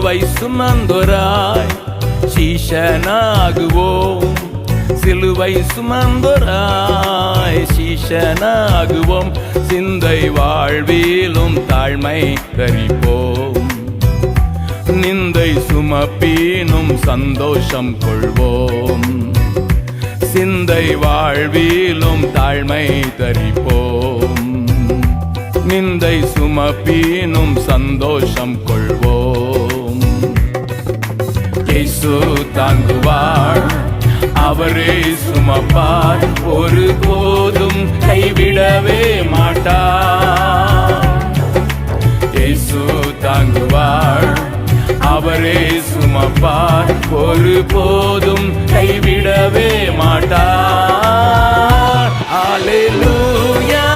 சிலுவை சுமந்தோராய் சீஷனாகுவோம். சிலுவை சுமந்தோராய் சீஷனாகுவோம். சிந்தை வாழ்விலும் தாழ்மை கரிப்போம். நிந்தை சுமப்பீனும் சந்தோஷம் கொள்வோம். சிந்தை வாழ்விலும் தாழ்மை தரிப்போம். நிந்தை சுமப்பீனும் சந்தோஷம் கொள்வோம். இயேசு தாங்குவார், அவரே சுமப்பார், ஒரு போதும் கைவிடவே மாட்டார். இயேசு தாங்குவார், அவரே சுமப்பார், ஒரு போதும் கைவிடவே மாட்டார். அல்லேலூயா.